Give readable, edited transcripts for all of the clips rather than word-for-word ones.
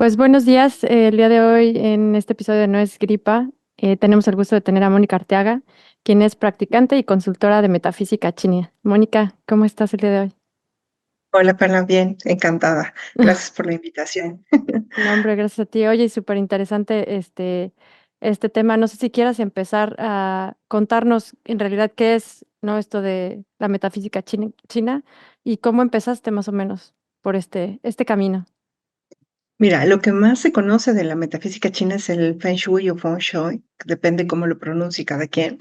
Pues buenos días. El día de hoy en este episodio de No es Gripa tenemos el gusto de tener a Mónica Arteaga, quien es practicante y consultora de metafísica china. Mónica, ¿cómo estás el día de hoy? Hola, Perla, bien, encantada. Gracias por la invitación. No, hombre, gracias a ti. Oye, súper interesante este tema. No sé si quieras empezar a contarnos en realidad qué es, ¿no? Esto de la metafísica china y cómo empezaste más o menos por este camino. Mira, lo que más se conoce de la metafísica china es el Feng Shui o Feng Shui, depende cómo lo pronuncie cada quien,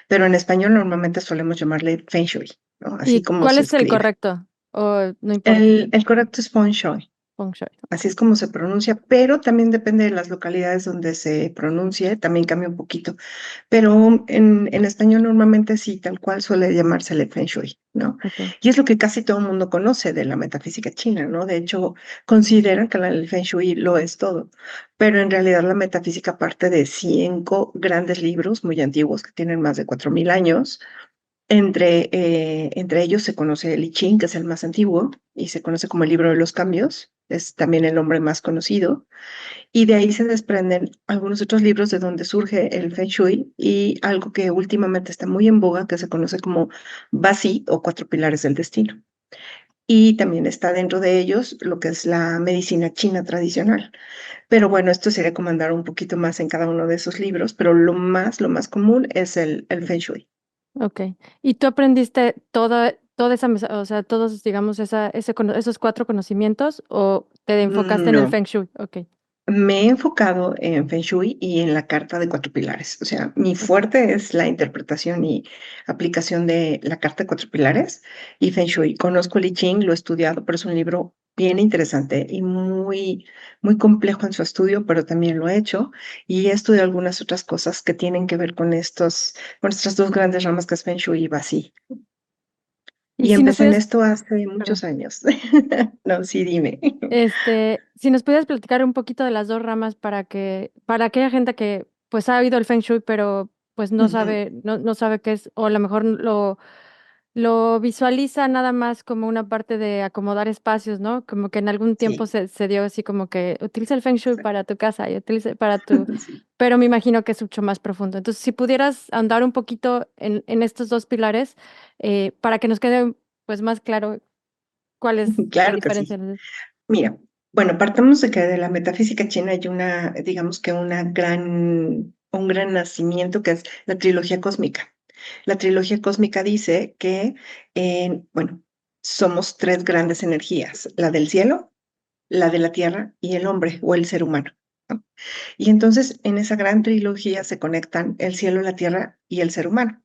pero en español normalmente solemos llamarle Feng Shui, ¿no? Así ¿Y como cuál se es el escribe. correcto? O no importa. El correcto es Feng Shui. Feng Shui. Así es como se pronuncia, pero también depende de las localidades donde se pronuncie, también cambia un poquito. Pero en español normalmente sí, tal cual suele llamársele Feng Shui, ¿no? Ok. Y es lo que casi todo el mundo conoce de la metafísica china, ¿no? De hecho, consideran que el Feng Shui lo es todo, pero en realidad la metafísica parte de 5 grandes libros muy antiguos que tienen más de 4000 años. Entre ellos se conoce el I Ching, que es el más antiguo, y se conoce como el libro de los cambios, es también el nombre más conocido, y de ahí se desprenden algunos otros libros de donde surge el Feng Shui y algo que últimamente está muy en boga, que se conoce como Basi o Cuatro Pilares del Destino. Y también está dentro de ellos lo que es la medicina china tradicional. Pero bueno, esto sería como andar un poquito más en cada uno de esos libros, pero lo más común es el Feng Shui. Ok. ¿Y tú aprendiste toda esa, o sea, todos, digamos, esos cuatro conocimientos o te enfocaste en el No. Feng Shui? Ok, Me he enfocado en Feng Shui y en la carta de 4 pilares. O sea, mi ok. fuerte es la interpretación y aplicación de la carta de 4 pilares y Feng Shui. Conozco el I Ching, lo he estudiado, pero es un libro bien interesante y muy, muy complejo en su estudio, pero también lo he hecho y he estudiado algunas otras cosas que tienen que ver con estas dos grandes ramas que es Feng Shui y Basi. Y Y si nos empecé en puedes, esto hace perdón, muchos años. No, sí, dime. si nos pudieras platicar un poquito de las dos ramas para aquella gente que pues ha oído el Feng Shui, pero pues no Ujú. sabe, no sabe qué es, o a lo mejor lo visualiza nada más como una parte de acomodar espacios, ¿no? Como que en algún tiempo Sí, se dio así como que utiliza el Feng Shui para tu casa y utiliza para tu, sí. pero me imagino que es mucho más profundo. Entonces, si pudieras andar un poquito en estos dos pilares, para que nos quede pues más claro cuál es la Claro que diferencia. sí. Mira, bueno, partamos de que de la metafísica china hay digamos que un gran nacimiento que es la trilogía cósmica. La trilogía cósmica dice que, bueno, somos 3 grandes energías, la del cielo, la de la tierra y el hombre o el ser humano, ¿no? Y entonces en esa gran trilogía se conectan el cielo, la tierra y el ser humano.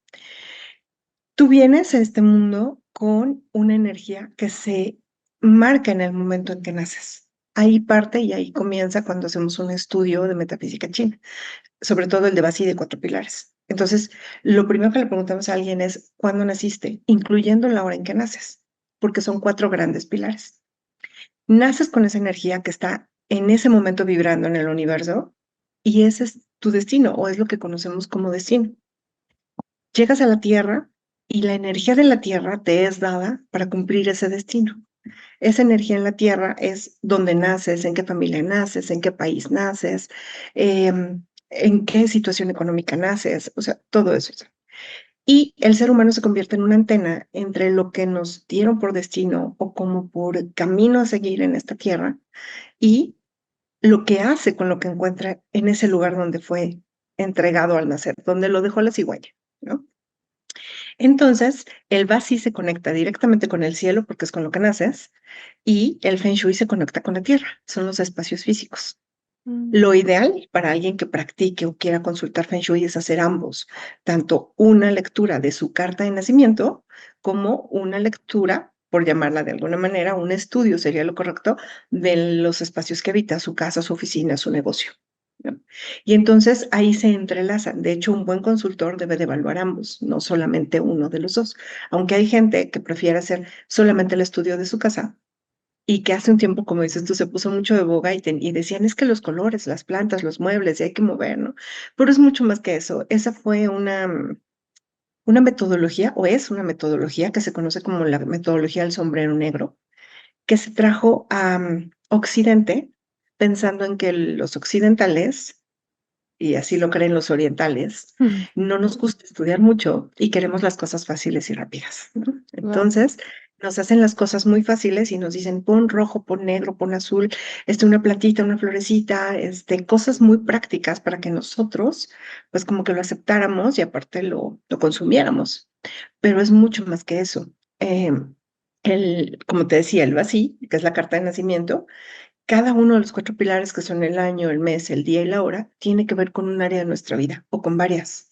Tú vienes a este mundo con una energía que se marca en el momento en que naces. Ahí parte y ahí comienza cuando hacemos un estudio de metafísica china, sobre todo el de Basi de 4 pilares. Entonces, lo primero que le preguntamos a alguien es, ¿cuándo naciste? Incluyendo la hora en que naces, porque son 4 grandes pilares. Naces con esa energía que está en ese momento vibrando en el universo y ese es tu destino o es lo que conocemos como destino. Llegas a la Tierra y la energía de la Tierra te es dada para cumplir ese destino. Esa energía en la Tierra es donde naces, en qué familia naces, en qué país naces, en qué situación económica naces, o sea, todo eso. Y el ser humano se convierte en una antena entre lo que nos dieron por destino o como por camino a seguir en esta Tierra y lo que hace con lo que encuentra en ese lugar donde fue entregado al nacer, donde lo dejó la cigüeña, ¿no? Entonces, el Basi se conecta directamente con el cielo porque es con lo que naces y el Feng Shui se conecta con la tierra, son los espacios físicos. Mm. Lo ideal para alguien que practique o quiera consultar Feng Shui es hacer ambos, tanto una lectura de su carta de nacimiento como una lectura, por llamarla de alguna manera, un estudio sería lo correcto, de los espacios que habita, su casa, su oficina, su negocio, ¿no? Y entonces ahí se entrelazan. De hecho, un buen consultor debe de evaluar ambos, no solamente uno de los dos. Aunque hay gente que prefiere hacer solamente el estudio de su casa, y que hace un tiempo, como dices tú, se puso mucho de boga y decían, es que los colores, las plantas, los muebles, y hay que mover, ¿no? Pero es mucho más que eso. Esa fue una metodología, o es una metodología que se conoce como la metodología del sombrero negro, que se trajo a Occidente pensando en que los occidentales, y así lo creen los orientales, no nos gusta estudiar mucho y queremos las cosas fáciles y rápidas, ¿no? Wow, Entonces, nos hacen las cosas muy fáciles y nos dicen, pon rojo, pon negro, pon azul, una plantita, una florecita, cosas muy prácticas para que nosotros, pues como que lo aceptáramos y aparte lo consumiéramos. Pero es mucho más que eso. Eh, como te decía, el vacío, que es la carta de nacimiento, cada uno de los cuatro pilares que son el año, el mes, el día y la hora, tiene que ver con un área de nuestra vida o con varias.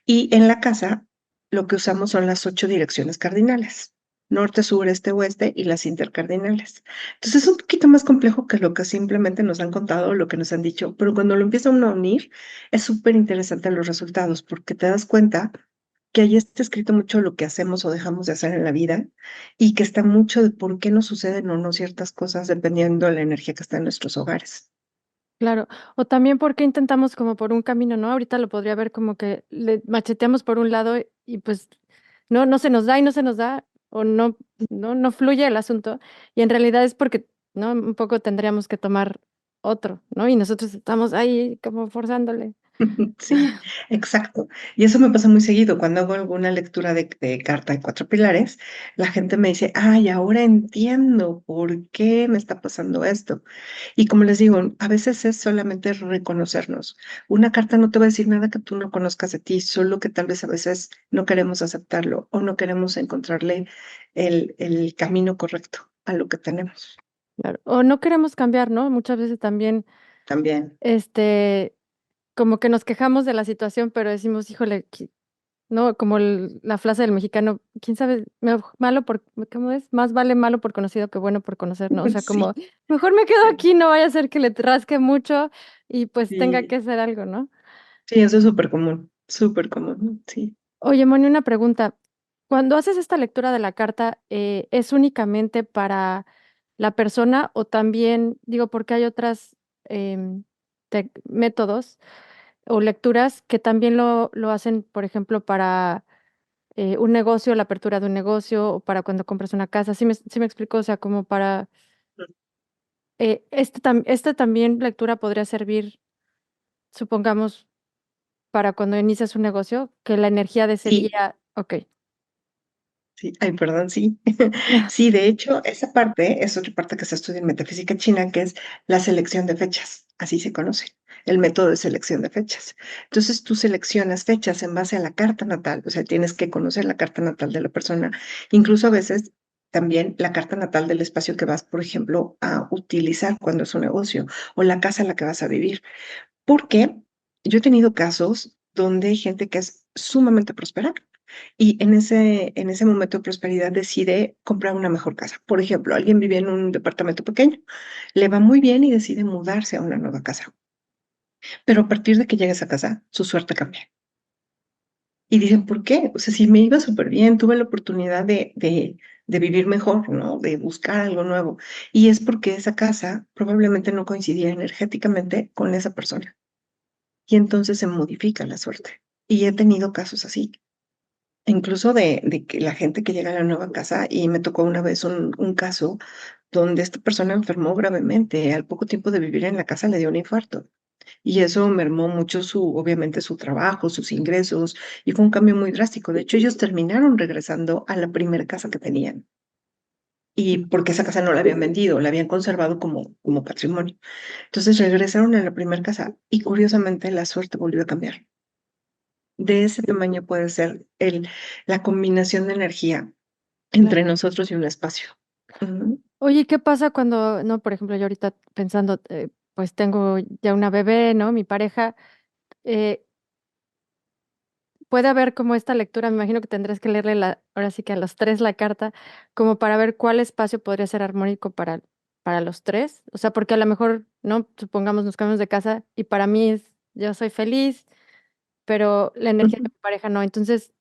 Y en la casa, lo que usamos son las 8 direcciones cardinales: norte, sur, este, oeste y las intercardinales. Entonces es un poquito más complejo que lo que simplemente nos han contado, lo que nos han dicho, pero cuando lo empieza uno a unir, es súper interesante los resultados, porque te das cuenta que ahí está escrito mucho lo que hacemos o dejamos de hacer en la vida y que está mucho de por qué nos suceden o no ciertas cosas dependiendo de la energía que está en nuestros hogares. claro. O también porque intentamos como por un camino, ¿no? Ahorita lo podría ver como que le macheteamos por un lado y pues no se nos da y no se nos da, o no fluye el asunto. Y en realidad es porque, ¿no? Un poco tendríamos que tomar otro, ¿no? Y nosotros estamos ahí como forzándole. Sí, exacto. Y eso me pasa muy seguido. Cuando hago alguna lectura de carta de cuatro pilares, la gente me dice, ay, ahora entiendo por qué me está pasando esto. Y como les digo, a veces es solamente reconocernos. Una carta no te va a decir nada que tú no conozcas de ti, solo que tal vez a veces no queremos aceptarlo o no queremos encontrarle el camino correcto a lo que tenemos. Claro. O no queremos cambiar, ¿no? Muchas veces también, También. este, como que nos quejamos de la situación, pero decimos, híjole, ¿no? Como la frase del mexicano, quién sabe, malo por, ¿cómo es? Más vale malo por conocido que bueno por conocer, ¿no? O sea, como, Sí, mejor me quedo sí, aquí, no vaya a ser que le rasque mucho y pues tenga que sí. hacer algo, ¿no? Sí, eso es súper común, sí. Oye, Moni, una pregunta. Cuando haces esta lectura de la carta, ¿es únicamente para la persona o también, digo, porque hay otras métodos o lecturas que también lo hacen, por ejemplo, para un negocio, la apertura de un negocio o para cuando compras una casa? ¿Sí me explico? O sea, como para, esta también lectura podría servir, supongamos, para cuando inicias un negocio, que la energía de ese Sí, día, ok. sí, ay, perdón, sí. Sí, de hecho, esa parte es otra parte que se estudia en metafísica china, que es la selección de fechas, así se conoce, el método de selección de fechas. Entonces, tú seleccionas fechas en base a la carta natal, o sea, tienes que conocer la carta natal de la persona, incluso a veces también la carta natal del espacio que vas, por ejemplo, a utilizar cuando es un negocio o la casa en la que vas a vivir. Porque yo he tenido casos donde hay gente que es sumamente próspera y en ese momento de prosperidad decide comprar una mejor casa. Por ejemplo, alguien vive en un departamento pequeño, le va muy bien y decide mudarse a una nueva casa. Pero a partir de que llega a esa casa, su suerte cambia. Y dicen, ¿por qué? O sea, si me iba súper bien, tuve la oportunidad de vivir mejor, ¿no? De buscar algo nuevo. Y es porque esa casa probablemente no coincidía energéticamente con esa persona. Y entonces se modifica la suerte. Y he tenido casos así, incluso de que la gente que llega a la nueva casa, y me tocó una vez un caso donde esta persona enfermó gravemente, al poco tiempo de vivir en la casa le dio un infarto. Y eso mermó mucho obviamente su trabajo, sus ingresos, y fue un cambio muy drástico. De hecho, ellos terminaron regresando a la primera casa que tenían. Y porque esa casa no la habían vendido, la habían conservado como patrimonio. Entonces regresaron a la primera casa y curiosamente la suerte volvió a cambiar. De ese tamaño puede ser la combinación de energía Claro. entre nosotros y un espacio. Ujú. Oye, ¿qué pasa cuando, no, por ejemplo, yo ahorita pensando, pues tengo ya una bebé, ¿no? Mi pareja, eh, puede haber como esta lectura, me imagino que tendrás que leerle ahora sí que a los tres la carta, como para ver cuál espacio podría ser armónico para los tres. O sea, porque a lo mejor, ¿no? Supongamos nos cambiamos de casa y para mí yo soy feliz, pero la energía de Ujú. mi pareja no. Entonces,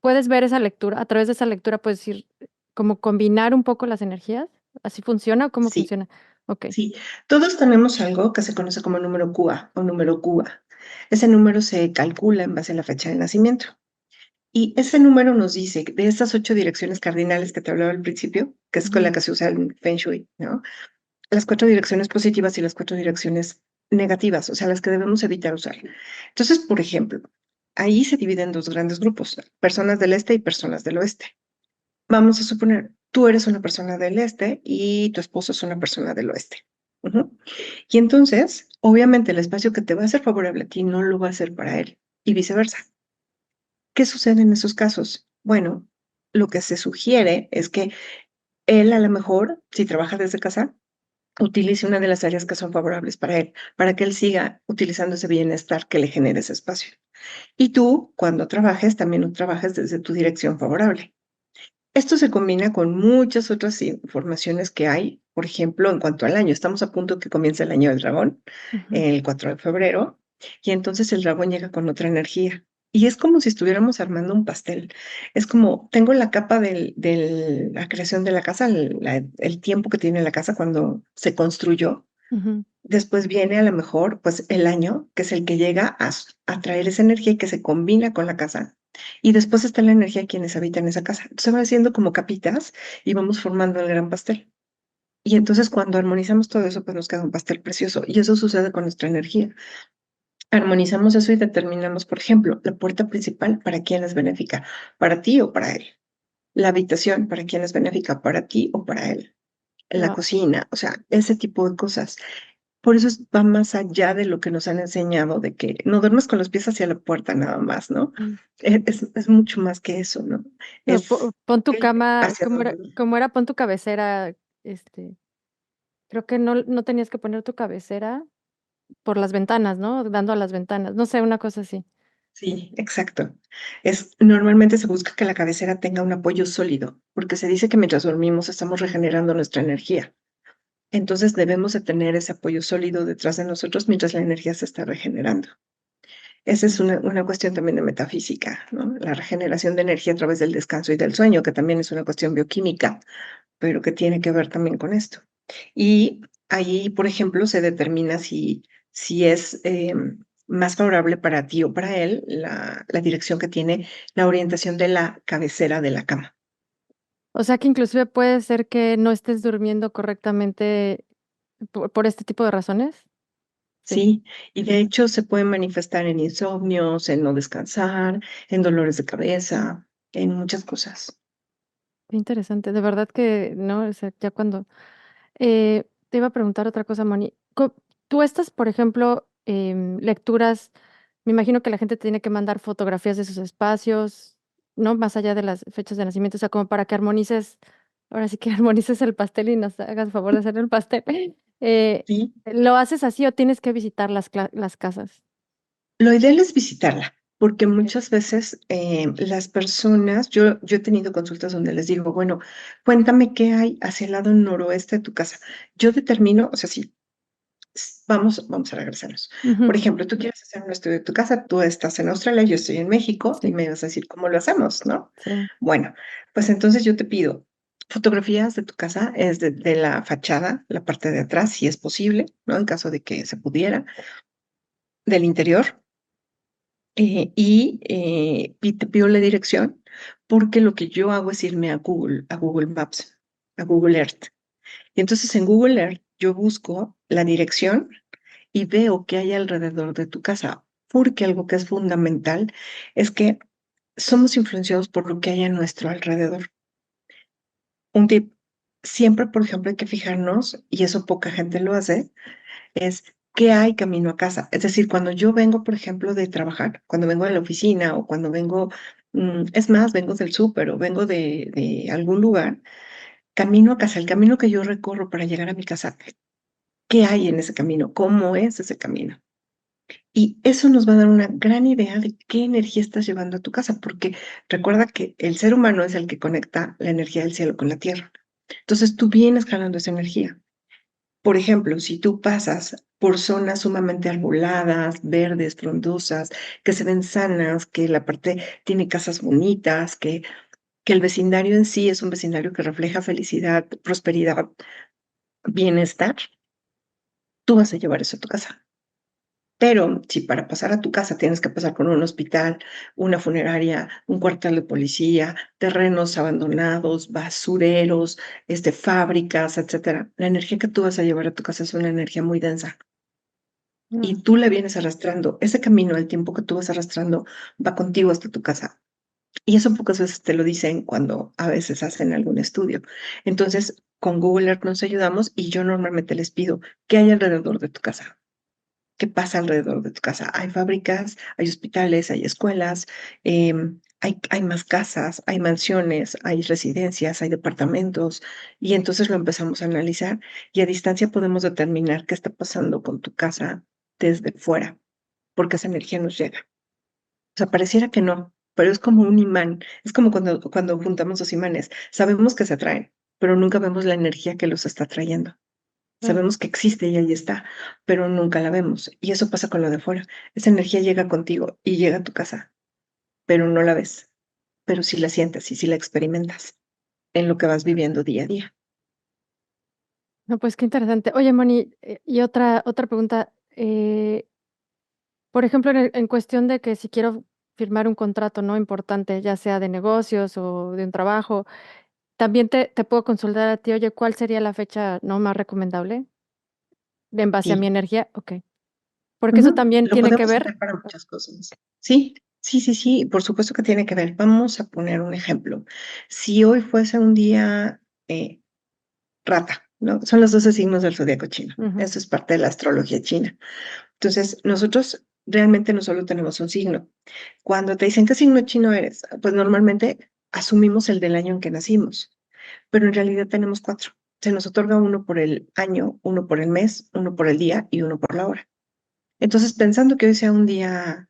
puedes ver esa lectura, a través de esa lectura puedes ir como combinar un poco las energías. ¿Así funciona o cómo Sí, funciona? Ok. sí. Todos tenemos algo que se conoce como número QA o número QA. Ese número se calcula en base a la fecha de nacimiento. Y ese número nos dice que de estas 8 direcciones cardinales que te hablaba al principio, que es con la Ujú. que se usa el Feng Shui, ¿no? las 4 direcciones positivas y las 4 direcciones negativas, o sea, las que debemos evitar usar. Entonces, por ejemplo, ahí se dividen dos grandes grupos, personas del este y personas del oeste. Vamos a suponer, tú eres una persona del este y tu esposo es una persona del oeste. Ujú. Y entonces, obviamente, el espacio que te va a ser favorable a ti no lo va a ser para él y viceversa. ¿Qué sucede en esos casos? Bueno, lo que se sugiere es que él a lo mejor, si trabaja desde casa, utilice una de las áreas que son favorables para él, para que él siga utilizando ese bienestar que le genera ese espacio. Y tú, cuando trabajes, también trabajes desde tu dirección favorable. Esto se combina con muchas otras informaciones que hay, por ejemplo, en cuanto al año. Estamos a punto que comience el año del dragón, Ujú. el 4 de febrero, y entonces el dragón llega con otra energía. Y es como si estuviéramos armando un pastel. Es como, tengo la capa de la creación de la casa, el tiempo que tiene la casa cuando se construyó. Ujú. Después viene a lo mejor pues el año, que es el que llega a traer esa energía y que se combina con la casa. Y después está la energía de quienes habitan esa casa. Entonces va haciendo como capitas y vamos formando el gran pastel. Y entonces cuando armonizamos todo eso, pues nos queda un pastel precioso. Y eso sucede con nuestra energía. Armonizamos eso y determinamos, por ejemplo, la puerta principal para quién es benéfica, para ti o para él. La habitación para quién es benéfica, para ti o para él. La Wow. cocina, o sea, ese tipo de cosas. Por eso va más allá de lo que nos han enseñado, de que no duermes con los pies hacia la puerta nada más, ¿no? Mm. Es mucho más que eso, ¿no? No, Es pon tu el cama, hacia dónde. cómo era, pon tu cabecera, este, creo que no tenías que poner tu cabecera por las ventanas, ¿no? Dando a las ventanas, no sé, una cosa así. Sí, exacto. Normalmente se busca que la cabecera tenga un apoyo sólido, porque se dice que mientras dormimos estamos regenerando nuestra energía. Entonces debemos de tener ese apoyo sólido detrás de nosotros mientras la energía se está regenerando. Esa es Mm. una cuestión también de metafísica, ¿no? La regeneración de energía a través del descanso y del sueño, que también es una cuestión bioquímica, pero que tiene que ver también con esto. Y ahí, por ejemplo, se determina si es más favorable para ti o para él la dirección que tiene la orientación de la cabecera de la cama. O sea que inclusive puede ser que no estés durmiendo correctamente por este tipo de razones. Sí, Sí, y de hecho se puede manifestar en insomnios, en no descansar, en dolores de cabeza, en muchas cosas. qué interesante. De verdad que no, o sea, ya cuando te iba a preguntar otra cosa, Moni. Tú estas, por ejemplo, lecturas, me imagino que la gente tiene que mandar fotografías de sus espacios, ¿no? Más allá de las fechas de nacimiento, o sea, como para que armonices, ahora sí que armonices el pastel y nos hagas el favor de hacer el pastel. Eh, Sí, ¿Lo haces así o tienes que visitar las casas? lo ideal es visitarla, porque Ok. muchas veces las personas, yo he tenido consultas donde les digo, bueno, cuéntame qué hay hacia el lado noroeste de tu casa. Yo determino, o sea, sí, vamos a regresarnos. Ujú. Por ejemplo, tú quieres hacer un estudio de tu casa, tú estás en Australia, yo estoy en México, y Sí, me vas a decir cómo lo hacemos, ¿no? sí. Bueno, pues entonces yo te pido fotografías de tu casa, es de la fachada, la parte de atrás, si es posible, ¿no? En caso de que se pudiera, del interior te pido la dirección porque lo que yo hago es irme a Google Maps, a Google Earth. Y entonces en Google Earth yo busco la dirección y veo qué hay alrededor de tu casa, porque algo que es fundamental es que somos influenciados por lo que hay a nuestro alrededor. Un tip, siempre, por ejemplo, hay que fijarnos, y eso poca gente lo hace, es qué hay camino a casa. Es decir, cuando yo vengo, por ejemplo, de trabajar, cuando vengo de la oficina o cuando vengo, es más, vengo del súper o vengo de algún lugar, camino a casa, el camino que yo recorro para llegar a mi casa, ¿qué hay en ese camino? ¿Cómo es ese camino? Y eso nos va a dar una gran idea de qué energía estás llevando a tu casa, porque recuerda que el ser humano es el que conecta la energía del cielo con la tierra. Entonces tú vienes jalando esa energía. Por ejemplo, si tú pasas por zonas sumamente arboladas, verdes, frondosas, que se ven sanas, que la parte tiene casas bonitas, que el vecindario en sí es un vecindario que refleja felicidad, prosperidad, bienestar, tú vas a llevar eso a tu casa. Pero si para pasar a tu casa tienes que pasar por un hospital, una funeraria, un cuartel de policía, terrenos abandonados, basureros, fábricas, etcétera, la energía que tú vas a llevar a tu casa es una energía muy densa Mm, y tú la vienes arrastrando. Ese camino, el tiempo que tú vas arrastrando, va contigo hasta tu casa. Y eso pocas veces te lo dicen cuando a veces hacen algún estudio. Entonces, con Google Earth nos ayudamos y yo normalmente les pido qué hay alrededor de tu casa. ¿Qué pasa alrededor de tu casa? Hay fábricas, hay hospitales, hay escuelas, hay más casas, hay mansiones, hay residencias, hay departamentos, y entonces lo empezamos a analizar y a distancia podemos determinar qué está pasando con tu casa desde fuera, porque esa energía nos llega. O sea, pareciera que no, pero es como un imán, es como cuando juntamos los imanes, sabemos que se atraen, pero nunca vemos la energía que los está trayendo. claro. Sabemos que existe y ahí está, pero nunca la vemos. Y eso pasa con lo de fuera. Esa energía llega contigo y llega a tu casa, pero no la ves, pero sí la sientes y sí la experimentas en lo que vas viviendo día a día. No, pues qué interesante. Oye, Moni, y otra pregunta. Por ejemplo, en cuestión de que si quiero firmar un contrato no importante, ya sea de negocios o de un trabajo, también te puedo consultar a ti, oye, ¿cuál sería la fecha no más recomendable en base a mi Sí. energía? Ok. Porque eso Ujú. también Lo tiene que podemos ver. hacer para muchas cosas. Sí, sí, sí, sí, por supuesto que tiene que ver. Vamos a poner un ejemplo. Si hoy fuese un día eh, rata, ¿no? Son los 12 signos del zodiaco chino. Ujú, Eso es parte de la astrología china. Entonces, nosotros realmente no solo tenemos un signo. Cuando te dicen qué signo chino eres, pues normalmente asumimos el del año en que nacimos, pero en realidad tenemos cuatro. Se nos otorga uno por el año, uno por el mes, uno por el día y uno por la hora. Entonces, pensando que hoy sea un día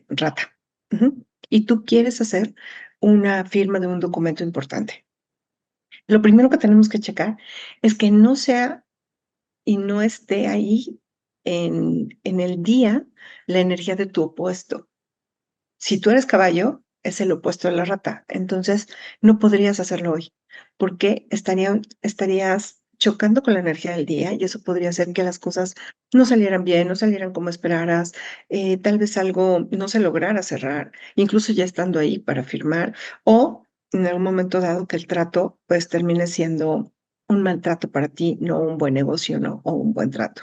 rata, ujú, y tú quieres hacer una firma de un documento importante, lo primero que tenemos que checar es que no sea y no esté ahí en el día la energía de tu opuesto. Si tú eres caballo, es el opuesto de la rata. Entonces, no podrías hacerlo hoy, porque estarías chocando con la energía del día y eso podría hacer que las cosas no salieran bien, no salieran como esperaras, tal vez algo no se lograra cerrar, incluso ya estando ahí para firmar, o en algún momento dado que el trato pues termine siendo un maltrato para ti, no un buen negocio, no, o un buen trato.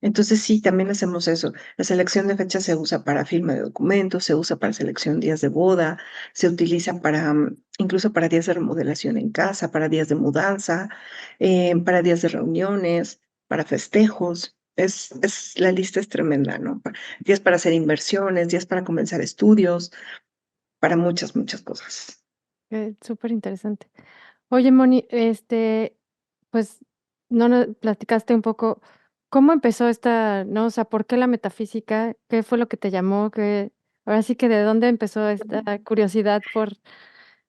Entonces sí, también hacemos eso. La selección de fechas se usa para firma de documentos, se usa para selección de días de boda, se utiliza para incluso para días de remodelación en casa, para días de mudanza, para días de reuniones, para festejos. La lista es tremenda, ¿no? Días para hacer inversiones, días para comenzar estudios, para muchas, muchas cosas. súper interesante. Oye, Moni, pues no nos platicaste un poco cómo empezó esta, ¿no? O sea, ¿por qué la metafísica? ¿Qué fue lo que te llamó? Ahora sí que de dónde empezó esta curiosidad por...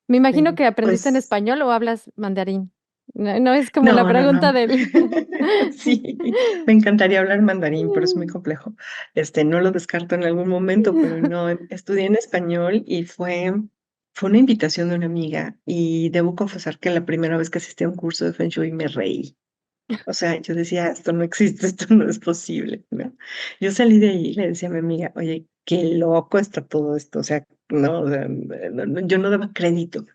Me imagino Sí, que aprendiste en pues español o hablas mandarín. No, no es como la no, no, pregunta no. del... Sí, me encantaría hablar mandarín, pero es muy complejo. No lo descarto en algún momento, pero no, estudié en español y fue una invitación de una amiga y debo confesar que la primera vez que asistí a un curso de Feng Shui me reí. O sea, yo decía, esto no existe, esto no es posible, ¿no? Yo salí de ahí y le decía a mi amiga, oye, qué loco está todo esto, o sea, no, o sea, yo no daba crédito.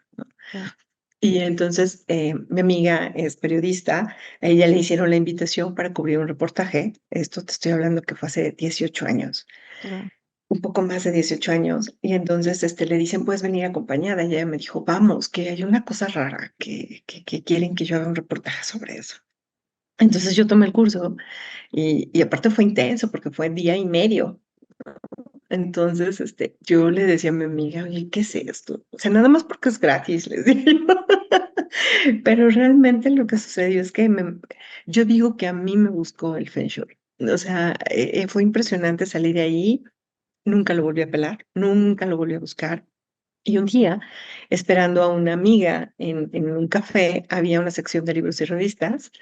Ya, Y entonces mi amiga es periodista, a ella le hicieron la invitación para cubrir un reportaje. Esto te estoy hablando que fue hace 18 años, wow, un poco más de 18 años. Y entonces le dicen, puedes venir acompañada. Y ella me dijo, vamos, que hay una cosa rara, que quieren que yo haga un reportaje sobre eso. Entonces yo tomé el curso y aparte fue intenso porque fue día y medio. Entonces, yo le decía a mi amiga, oye, ¿qué es esto? O sea, nada más porque es gratis, les digo. Pero realmente lo que sucedió es que yo digo que a mí me buscó el Feng Shui. O sea, fue impresionante salir de ahí, nunca lo volví a pelar, nunca lo volví a buscar. Y un día, esperando a una amiga en un café, había una sección de libros y revistas,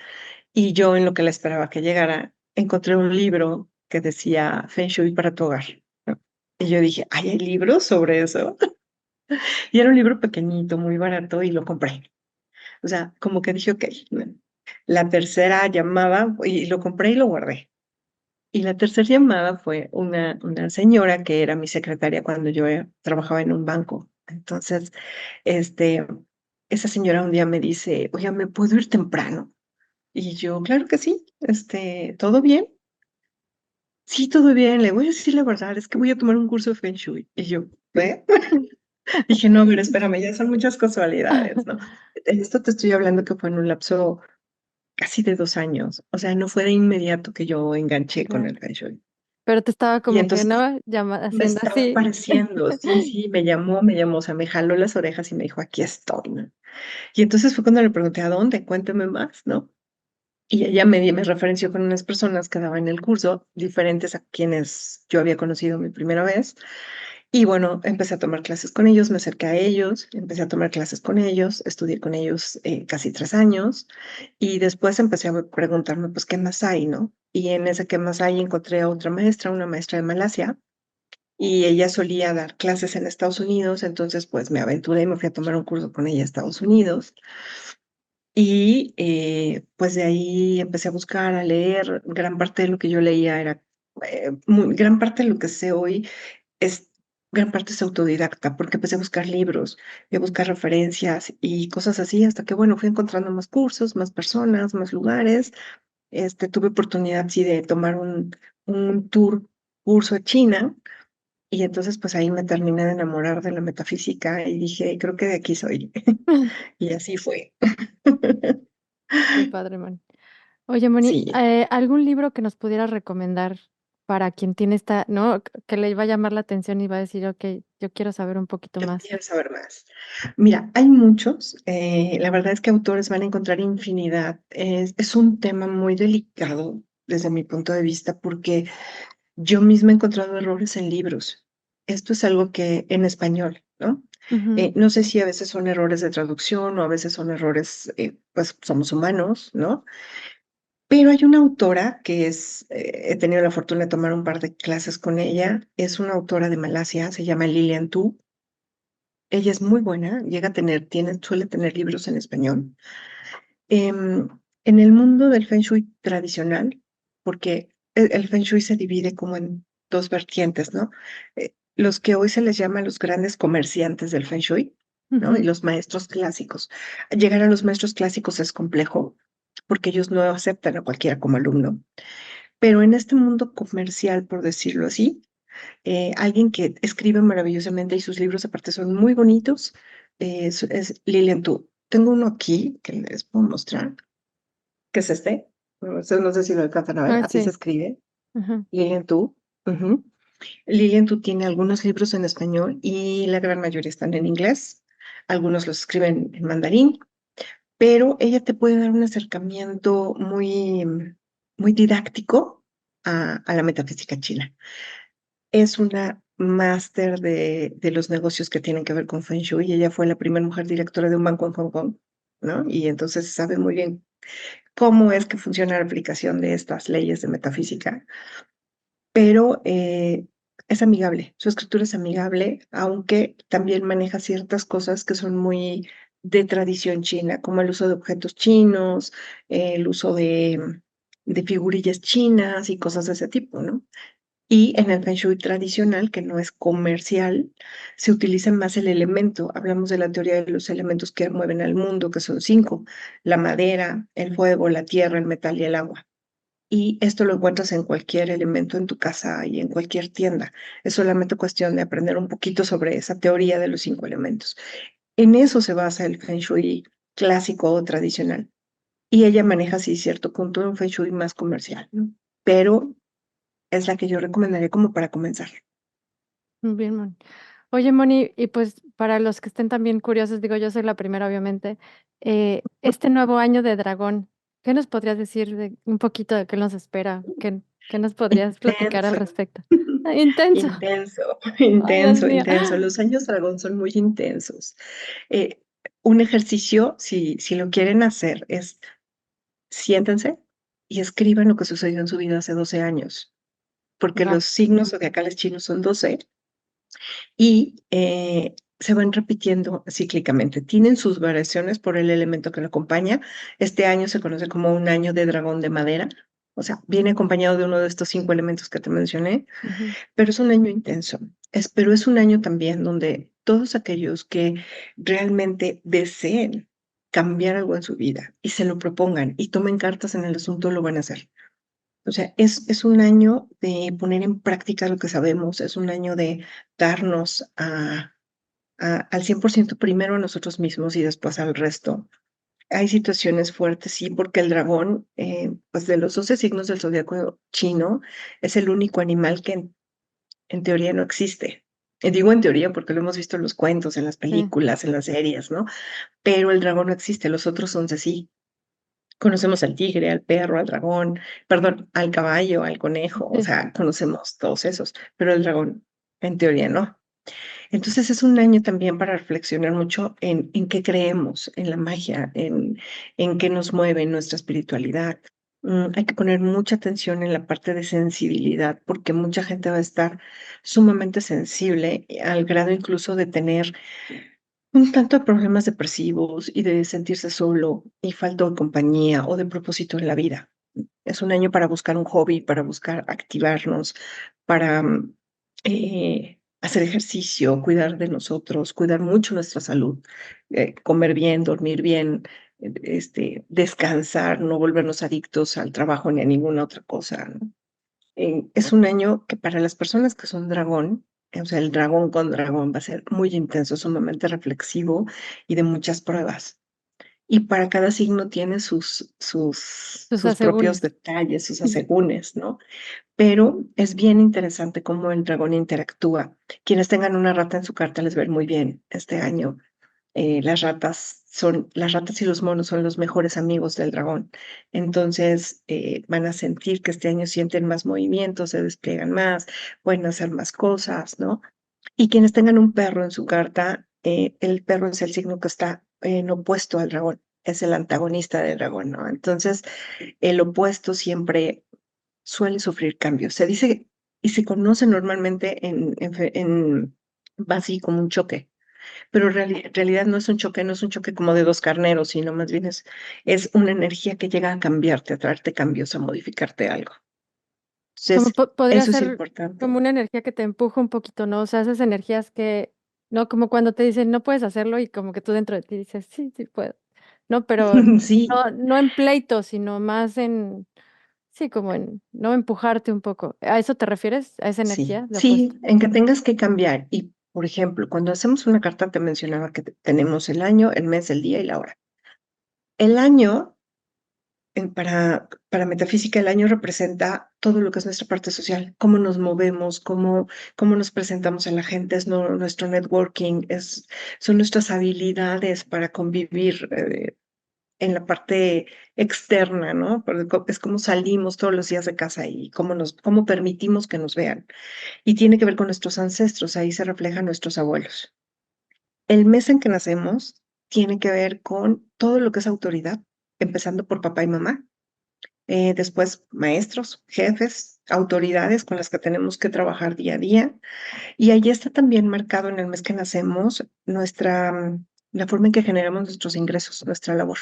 y yo en lo que la esperaba que llegara, encontré un libro que decía Feng Shui para tu hogar, ¿no? Y yo dije, ¿ay, hay libros sobre eso? Y era un libro pequeñito, muy barato, y lo compré. O sea, como que dije, ok, ¿no? La tercera llamada y lo compré y lo guardé. Y la tercera llamada fue una señora que era mi secretaria cuando yo trabajaba en un banco. Entonces, este, esa señora un día me dice, oye, ¿me puedo ir temprano? Y yo, claro que sí, ¿todo bien? Sí, todo bien, le voy a decir la verdad, es que voy a tomar un curso de Feng Shui. Y yo, ¿eh? Dije, no, pero espérame, ya son muchas casualidades, ¿no? Esto te estoy hablando que fue en un lapso casi de 2 años, o sea, no fue de inmediato que yo enganché con Claro. el Feng Shui. Pero te estaba Y como que, entonces ¿no? me Haciendo estaba así. apareciendo, sí, sí, me llamó, o sea, me jaló las orejas y me dijo, aquí estoy, ¿no? Y entonces fue cuando le pregunté, ¿a dónde? Cuénteme más, ¿no? Y ella me referenció con unas personas que daban el curso, diferentes a quienes yo había conocido mi primera vez. Y bueno, empecé a tomar clases con ellos, me acerqué a ellos, empecé a tomar clases con ellos, estudié con ellos casi 3 años y después empecé a preguntarme, pues, ¿qué más hay, no? Y en ese qué más hay encontré a otra maestra, una maestra de Malasia, y ella solía dar clases en Estados Unidos, entonces pues me aventuré y me fui a tomar un curso con ella a Estados Unidos. Y pues de ahí empecé a buscar, a leer. Gran parte de lo que yo leía era, gran parte de lo que sé hoy es, gran parte es autodidacta, porque empecé a buscar libros, y a buscar referencias y cosas así, hasta que, bueno, fui encontrando más cursos, más personas, más lugares. Tuve oportunidad, sí, de tomar un curso a China, y entonces, pues ahí me terminé de enamorar de la metafísica y dije, creo que de aquí soy. Y así fue. Qué padre, Moni. Oye, Moni, Sí, ¿algún libro que nos pudieras recomendar para quien tiene esta, ¿no? Que le iba a llamar la atención y va a decir, ok, yo quiero saber un poquito yo más. quiero saber más. Mira, hay muchos. La verdad es que autores van a encontrar infinidad. Es un tema muy delicado desde mi punto de vista porque yo misma he encontrado errores en libros. Esto es algo que en español, ¿no? Ujú, No sé si a veces son errores de traducción o a veces son errores, pues somos humanos, ¿no? Pero hay una autora que he tenido la fortuna de tomar un par de clases con ella, es una autora de Malasia, se llama Lilian Tu. Ella es muy buena, suele tener libros en español. Em, en el mundo del Feng Shui tradicional, porque el Feng Shui se divide como en dos vertientes, ¿no? Los que hoy se les llama los grandes comerciantes del Feng Shui, ¿no? Y ujú, los maestros clásicos. Llegar a los maestros clásicos es complejo porque ellos no aceptan a cualquiera como alumno. Pero en este mundo comercial, por decirlo así, alguien que escribe maravillosamente y sus libros aparte son muy bonitos, es Lilian Tu. Tengo uno aquí que les puedo mostrar, que es este. No sé si lo alcanzan a ver, ah, así se sí. escribe, Ujú. Lilian Tu. Ujú. Lilian Tu tiene algunos libros en español y la gran mayoría están en inglés. Algunos los escriben en mandarín, pero ella te puede dar un acercamiento muy didáctico a la metafísica china. Es una máster de los negocios que tienen que ver con Feng Shui. Ella fue la primera mujer directora de un banco en Hong Kong, ¿no? Y entonces sabe muy bien cómo es que funciona la aplicación de estas leyes de metafísica, pero es amigable. Su escritura es amigable, aunque también maneja ciertas cosas que son muy de tradición china, como el uso de objetos chinos, el uso de figurillas chinas y cosas de ese tipo, ¿no? Y en el Feng Shui tradicional, que no es comercial, se utiliza más el elemento. Hablamos de la teoría de los elementos que mueven al mundo, que son 5: la madera, el fuego, la tierra, el metal y el agua. Y esto lo encuentras en cualquier elemento en tu casa y en cualquier tienda. Es solamente cuestión de aprender un poquito sobre esa teoría de los 5 elementos. En eso se basa el Feng Shui clásico o tradicional. Y ella maneja, sí, cierto punto, un Feng Shui más comercial, ¿no? Pero es la que yo recomendaría como para comenzar. Muy bien, Moni. Oye, Moni, y pues para los que estén también curiosos, digo, yo soy la primera, obviamente, este nuevo año de dragón, ¿qué nos podrías decir de un poquito de qué nos espera? ¿Qué nos podrías platicar al Intenso, respecto? Ah, intenso. intenso, Ay, Dios intenso, mío. intenso. Los años dragón son muy intensos. Eh, un ejercicio, si lo quieren hacer, es siéntense y escriban lo que sucedió en su vida hace 12 años, porque Va. los signos zodiacales chinos son 12 y se van repitiendo cíclicamente. Tienen sus variaciones por el elemento que lo acompaña. Este año se conoce como un año de dragón de madera. O sea, viene acompañado de uno de estos 5 elementos que te mencioné, Ujú. pero es un año intenso. Pero es un año también donde todos aquellos que realmente deseen cambiar algo en su vida y se lo propongan y tomen cartas en el asunto, lo van a hacer. O sea, es un año de poner en práctica lo que sabemos, es un año de darnos al 100% primero a nosotros mismos y después al resto. Hay situaciones fuertes, sí, porque el dragón, pues de los 12 signos del zodiaco chino, es el único animal que en teoría no existe. Y digo en teoría porque lo hemos visto en los cuentos, en las Sí, películas, en las series, ¿no? Pero el dragón no existe, los otros 11 sí. Conocemos al tigre, al perro, al dragón, perdón, al caballo, al conejo, o sí. sea, conocemos todos esos, pero el dragón en teoría no. Entonces es un año también para reflexionar mucho en qué creemos, en la magia, en qué nos mueve, en nuestra espiritualidad. Hay que poner mucha atención en la parte de sensibilidad, porque mucha gente va a estar sumamente sensible, al grado incluso de tener un tanto de problemas depresivos y de sentirse solo y falta de compañía o de propósito en la vida. Es un año para buscar un hobby, para buscar activarnos, para hacer ejercicio, cuidar de nosotros, cuidar mucho nuestra salud, comer bien, dormir bien, descansar, no volvernos adictos al trabajo ni a ninguna otra cosa, ¿no? Es un año que para las personas que son dragón, o sea, el dragón con dragón va a ser muy intenso, sumamente reflexivo y de muchas pruebas. Y para cada signo tiene Tus sus propios asegúnes. detalles, sus asegúnes, ¿no? Pero es bien interesante cómo el dragón interactúa. Quienes tengan una rata en su carta les va a ir muy bien este año. Las ratas y los monos son los mejores amigos del dragón. Entonces, van a sentir que este año sienten más movimiento, se despliegan más, pueden hacer más cosas, ¿no? Y quienes tengan un perro en su carta, el perro es el signo que está en opuesto al dragón, es el antagonista del dragón, ¿no? Entonces, el opuesto siempre suele sufrir cambios. Se dice y se conoce normalmente va así como un choque, pero en realidad no es un choque, no es un choque como de dos carneros, sino más bien es una energía que llega a cambiarte, a traerte cambios, a modificarte algo. Como Entonces, podría eso es ser importante. como una energía que te empuja un poquito, ¿no? O sea, esas energías que, no, como cuando te dicen no puedes hacerlo y como que tú dentro de ti dices, sí, sí puedo. No, pero Sí, no en pleito, sino más en, sí, como en, no empujarte un poco. ¿A eso te refieres? ¿A esa sí, energía de opuesto? sí, en que tengas que cambiar. Y, por ejemplo, cuando hacemos una carta, te mencionaba que tenemos el año, el mes, el día y la hora. El año, para metafísica, el año representa todo lo que es nuestra parte social, cómo nos movemos, cómo nos presentamos a la gente, es nuestro networking, son nuestras habilidades para convivir en la parte externa, ¿no? Porque es como salimos todos los días de casa y cómo permitimos que nos vean. Y tiene que ver con nuestros ancestros, ahí se reflejan nuestros abuelos. El mes en que nacemos tiene que ver con todo lo que es autoridad, empezando por papá y mamá, después maestros, jefes, autoridades con las que tenemos que trabajar día a día. Y ahí está también marcado en el mes que nacemos la forma en que generamos nuestros ingresos, nuestra labor.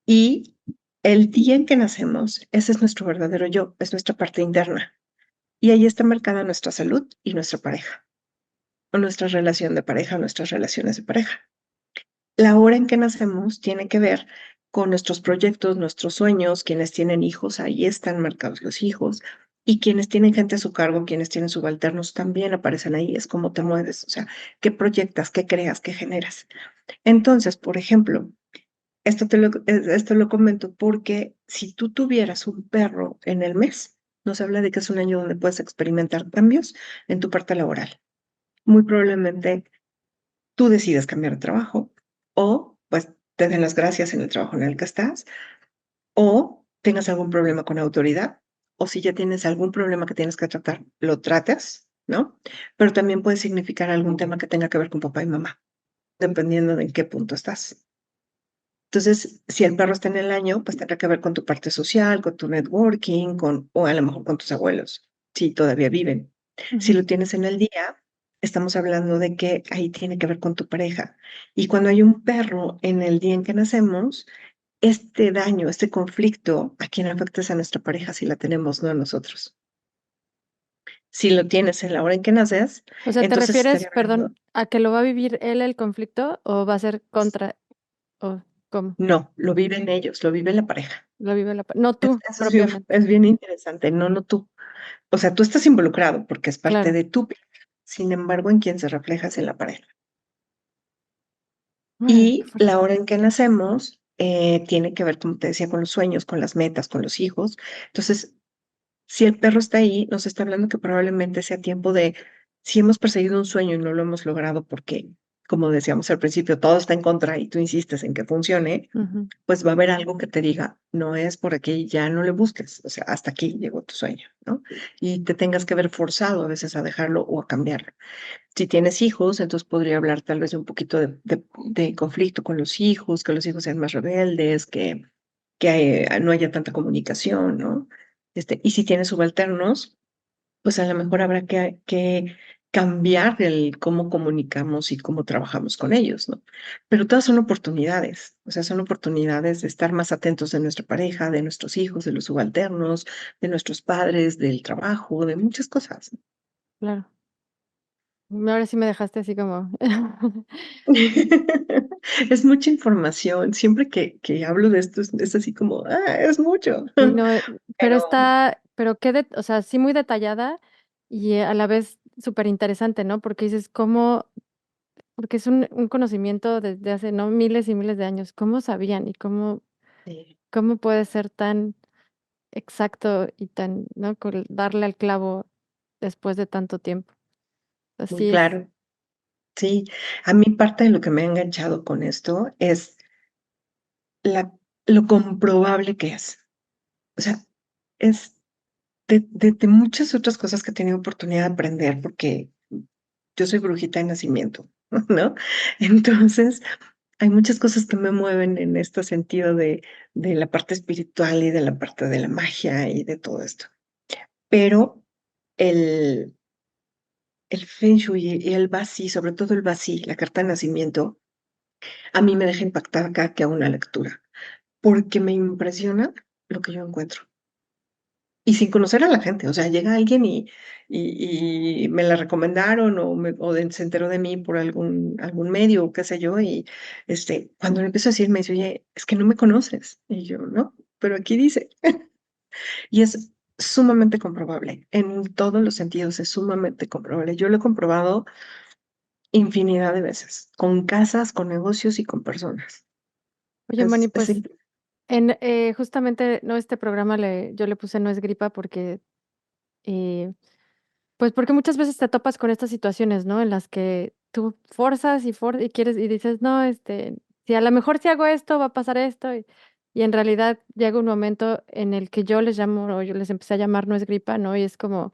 Y el día en que nacemos, ese es nuestro verdadero yo, es nuestra parte interna. Y ahí está marcada nuestra salud y nuestra pareja, o nuestra relación de pareja, nuestras relaciones de pareja. La hora en que nacemos tiene que ver con nuestros proyectos, nuestros sueños, quienes tienen hijos, ahí están marcados los hijos, y quienes tienen gente a su cargo, quienes tienen subalternos, también aparecen ahí, es cómo te mueves, o sea, qué proyectas, qué creas, qué generas. Entonces, por ejemplo, esto lo comento porque si tú tuvieras un perro en el mes, nos habla de que es un año donde puedes experimentar cambios en tu parte laboral. Muy probablemente tú decidas cambiar de trabajo o pues te den las gracias en el trabajo en el que estás o tengas algún problema con autoridad o si ya tienes algún problema que tienes que tratar, lo tratas, ¿no? Pero también puede significar algún tema que tenga que ver con papá y mamá, dependiendo de en qué punto estás. Entonces, si el perro está en el año, pues tendrá que ver con tu parte social, con tu networking, o a lo mejor con tus abuelos, si todavía viven. Si Ujú. lo tienes en el día, estamos hablando de que ahí tiene que ver con tu pareja. Y cuando hay un perro en el día en que nacemos, este daño, este conflicto, a quien afecta es a nuestra pareja si la tenemos, no a nosotros. Si lo tienes en la hora en que naces, O sea, ¿te entonces refieres, estaría hablando, perdón, a que lo va a vivir él el conflicto o va a ser contra o cómo? no, lo viven ellos, lo vive la pareja. Lo vive no tú Eso propiamente. es bien interesante, no, no tú. O sea, tú estás involucrado porque es parte Claro. de tu vida. Sin embargo, en quien se refleja es en la pareja. Órale, qué Y fuerte. la hora en que nacemos tiene que ver, como te decía, con los sueños, con las metas, con los hijos. Entonces, si el perro está ahí, nos está hablando que probablemente sea tiempo de, si hemos perseguido un sueño y no lo hemos logrado porque, como decíamos al principio, todo está en contra y tú insistes en que funcione, Ujú, pues va a haber algo que te diga, no es por aquí, ya no le busques, o sea, hasta aquí llegó tu sueño, ¿no? Y te tengas que ver forzado a veces a dejarlo o a cambiarlo. Si tienes hijos, entonces podría hablar tal vez un poquito de conflicto con los hijos, que los hijos sean más rebeldes, que no haya tanta comunicación, ¿no? Y si tienes subalternos, pues a lo mejor habrá que cambiar el cómo comunicamos y cómo trabajamos con ellos, ¿no? Pero todas son oportunidades, o sea, son oportunidades de estar más atentos de nuestra pareja, de nuestros hijos, de los subalternos, de nuestros padres, del trabajo, de muchas cosas. claro. Ahora sí me dejaste así como Es mucha información. Siempre que hablo de esto es así como, es mucho. sí, no, pero Pero pero o sea, sí muy detallada y a la vez súper interesante, ¿no? Porque dices, ¿cómo? Porque es un conocimiento desde hace, ¿no? Miles y miles de años. ¿Cómo sabían y sí, cómo puede ser tan exacto y tan, ¿no? Darle al clavo después de tanto tiempo? muy Así es. claro. Sí, a mí parte de lo que me ha enganchado con esto es la, lo comprobable que es. O sea, es de muchas otras cosas que he tenido oportunidad de aprender, porque yo soy brujita de nacimiento, ¿no? Entonces, hay muchas cosas que me mueven en este sentido de la parte espiritual y de la parte de la magia y de todo esto. Pero el, el Feng Shui y el Basi, sobre todo el Basi, la carta de nacimiento, a mí me deja impactar cada que hago una lectura, porque me impresiona lo que yo encuentro. Y sin conocer a la gente, o sea, llega alguien y me la recomendaron se enteró de mí por algún medio o qué sé yo, y cuando le empiezo a decir, me dice, oye, es que no me conoces. Y yo, no, pero aquí dice. Y es sumamente comprobable, en todos los sentidos es sumamente comprobable. Yo lo he comprobado infinidad de veces, con casas, con negocios y con personas. Oye, Moni, Es pues justamente, no, este programa yo le puse no es gripa porque, eh, pues porque muchas veces te topas con estas situaciones, ¿no? En las que tú forzas y quieres y dices, no, si a lo mejor si hago esto va a pasar esto y en realidad llega un momento en el que yo les llamo o yo les empecé a llamar no es gripa, ¿no? Y es como,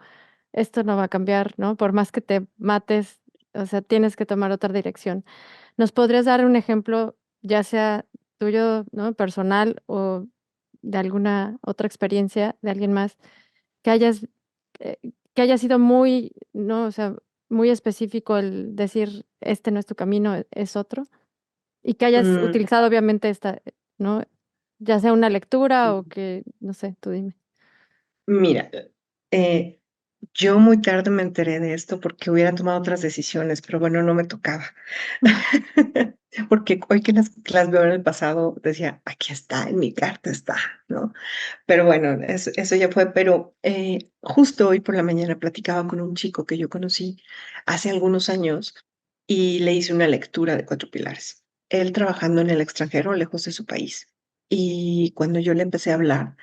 esto no va a cambiar, ¿no? Por más que te mates, o sea, tienes que tomar otra dirección. ¿Nos podrías dar un ejemplo, ya sea tuyo, ¿no? Personal o de alguna otra experiencia de alguien más que eh, que haya sido muy, ¿no? O sea, muy específico el decir, este no es tu camino, es otro, y que hayas mm, utilizado obviamente ¿no? Ya sea una lectura o sí. que, no sé, tú dime. Mira, eh, yo muy tarde me enteré de esto porque hubiera tomado otras decisiones, pero bueno, no me tocaba. Porque hoy que las veo en el pasado, decía, aquí está, en mi carta está, ¿no? Pero bueno, eso ya fue. Pero justo hoy por la mañana platicaba con un chico que yo conocí hace algunos años y le hice una lectura de 4 pilares. Él trabajando en el extranjero, lejos de su país. Y cuando yo le empecé a hablar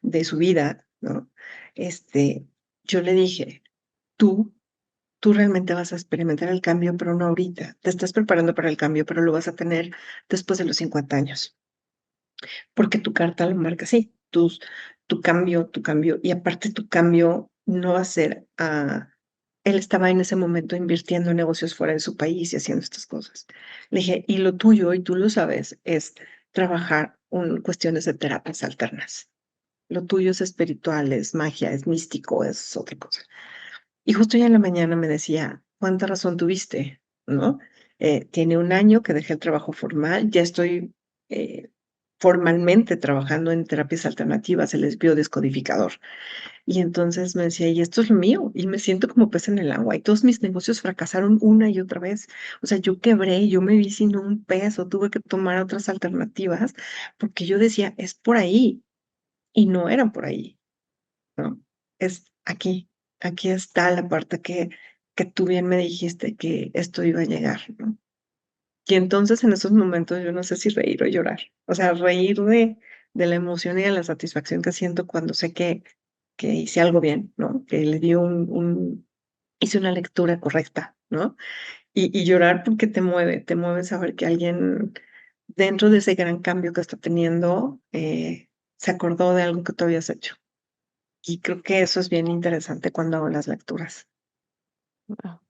de su vida, ¿no? Este, yo le dije, tú, tú realmente vas a experimentar el cambio, pero no ahorita. Te estás preparando para el cambio, pero lo vas a tener después de los 50 años, porque tu carta lo marca así, tu cambio, y aparte tu cambio no va a ser él estaba en ese momento invirtiendo en negocios fuera de su país y haciendo estas cosas. Le dije, y lo tuyo, y tú lo sabes, es trabajar en cuestiones de terapias alternas. Lo tuyo es espiritual, es magia, es místico, es otra cosa. Y justo ya en la mañana me decía, ¿cuánta razón tuviste? ¿No? Tiene un año que dejé el trabajo formal, ya estoy eh, formalmente trabajando en terapias alternativas, él es biodescodificador. Y entonces me decía, y esto es lo mío, y me siento como pez en el agua, y todos mis negocios fracasaron una y otra vez. O sea, yo quebré, yo me vi sin un peso, tuve que tomar otras alternativas, porque yo decía, es por ahí, y no eran por ahí, ¿no? Es aquí, aquí está la parte que tú bien me dijiste que esto iba a llegar, ¿no? Y entonces en esos momentos yo no sé si reír o llorar. O sea, reír de la emoción y de la satisfacción que siento cuando sé que hice algo bien, ¿no? Que le di hice una lectura correcta, ¿no? Y llorar porque te mueve saber que alguien dentro de ese gran cambio que está teniendo se acordó de algo que tú habías hecho. Y creo que eso es bien interesante cuando hago las lecturas. Wao.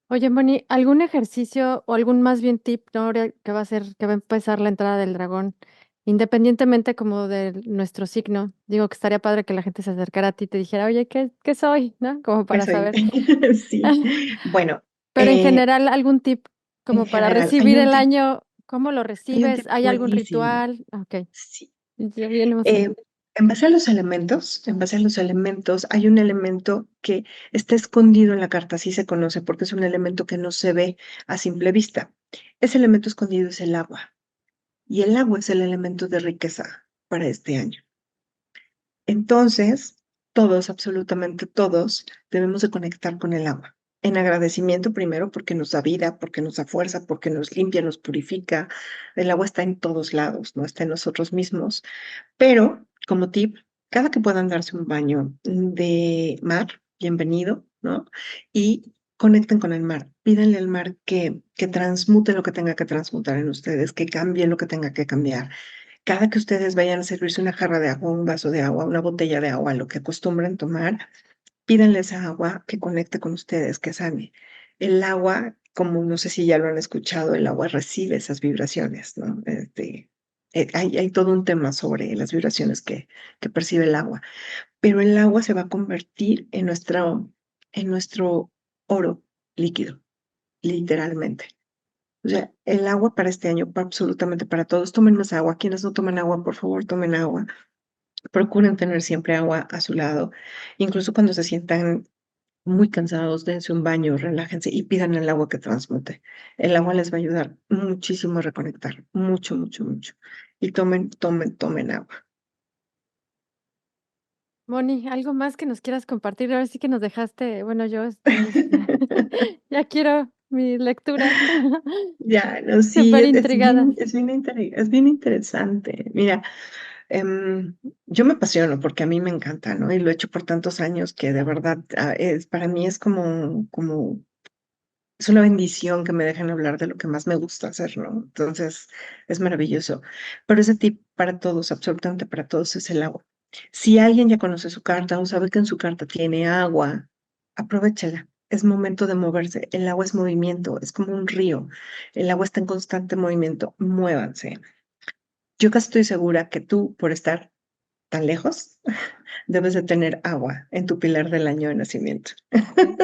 Oye, Moni, ¿algún ejercicio o algún más bien tip, no? Ahora que va a empezar la entrada del dragón, independientemente como de nuestro signo? Digo que estaría padre que la gente se acercara a ti y te dijera: "Oye, ¿qué soy?", ¿no? Como para Eso ahí. saber. Sí. Bueno, Pero en general, ¿algún tip en como para general, recibir el año? ¿Cómo lo hay un recibes? tip ¿Hay algún buenísimo. ritual? Okey, Sí. ya bien emocionada. Eh, en base a los elementos, hay un elemento que está escondido en la carta, así se conoce, porque es un elemento que no se ve a simple vista. Ese elemento escondido es el agua, y el agua es el elemento de riqueza para este año. Entonces, todos, absolutamente todos, debemos de conectar con el agua. En agradecimiento primero porque nos da vida, porque nos da fuerza, porque nos limpia, nos purifica. El agua está en todos lados, no está en nosotros mismos. Pero, como tip, cada que puedan darse un baño de mar, bienvenido, ¿no? Y conecten con el mar. Pídanle al mar que transmute lo que tenga que transmutar en ustedes, que cambie lo que tenga que cambiar. Cada que ustedes vayan a servirse una jarra de agua, un vaso de agua, una botella de agua, lo que acostumbren tomar, pídanle esa agua que conecte con ustedes, que sane. El agua, como no sé si ya lo han escuchado, el agua recibe esas vibraciones, ¿no? Hay todo un tema sobre las vibraciones que percibe el agua, pero el agua se va a convertir en nuestro oro líquido, literalmente. O sea, el agua para este año, absolutamente para todos, tomen más agua. Quienes no toman agua, por favor, tomen agua. Procuren tener siempre agua a su lado. Incluso cuando se sientan muy cansados, dense un baño, relájense y pidan el agua que transmute. El agua les va a ayudar muchísimo a reconectar, mucho, mucho, mucho. Y tomen, tomen, tomen agua. Moni, ¿algo más que nos quieras compartir? Ahora sí que nos dejaste, bueno, yo estoy, ya quiero mi lectura. Ya, no, sí, Súper intrigada. es bien interesante. Mira, yo me apasiono porque a mí me encanta, ¿no? Y lo he hecho por tantos años que de verdad para mí es es una bendición que me dejen hablar de lo que más me gusta hacer, ¿no? Entonces, es maravilloso. Pero ese tip para todos, absolutamente para todos, es el agua. Si alguien ya conoce su carta o sabe que en su carta tiene agua, aprovéchala. Es momento de moverse. El agua es movimiento, es como un río. El agua está en constante movimiento. Muévanse. Yo casi estoy segura que tú, por estar tan lejos, debes de tener agua en tu pilar del año de nacimiento. Okey.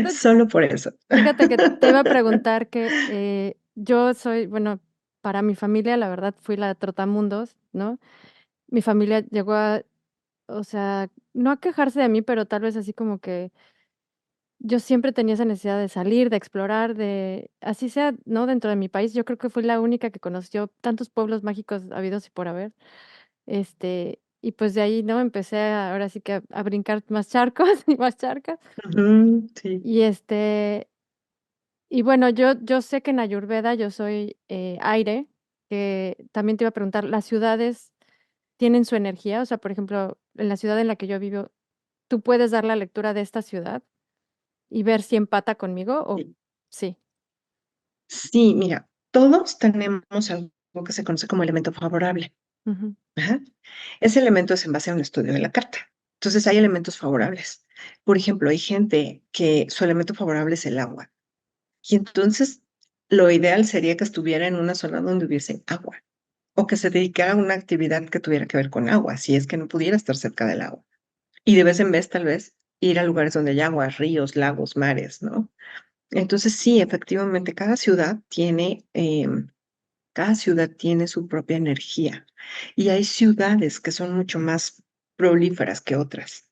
Justo, Solo por eso. fíjate que te iba a preguntar que, yo soy, bueno, para mi familia, la verdad, fui la trotamundos, ¿no? Mi familia llegó a, o sea, no a quejarse de mí, pero tal vez así como que yo siempre tenía esa necesidad de salir, de explorar, de así sea, ¿no? Dentro de mi país, yo creo que fui la única que conoció tantos pueblos mágicos habidos y por haber. Y pues de ahí, ¿no? Empecé ahora sí que a brincar más charcos y más charcas. Ujú, sí, Y, y bueno, yo sé que en Ayurveda yo soy, aire, que también te iba a preguntar, ¿las ciudades tienen su energía? O sea, por ejemplo, en la ciudad en la que yo vivo, ¿tú puedes dar la lectura de esta ciudad y ver si empata conmigo o sí. sí? Sí, mira, todos tenemos algo que se conoce como elemento favorable. Ujú. Ajá. Ese elemento es en base a un estudio de la carta. Entonces, hay elementos favorables. Por ejemplo, hay gente que su elemento favorable es el agua. Y entonces, lo ideal sería que estuviera en una zona donde hubiese agua o que se dedicara a una actividad que tuviera que ver con agua, si es que no pudiera estar cerca del agua. Y de vez en vez, tal vez, ir a lugares donde hay agua, ríos, lagos, mares, ¿no? Entonces, sí, efectivamente, cada ciudad tiene Cada ciudad tiene su propia energía y hay ciudades que son mucho más prolíferas que otras.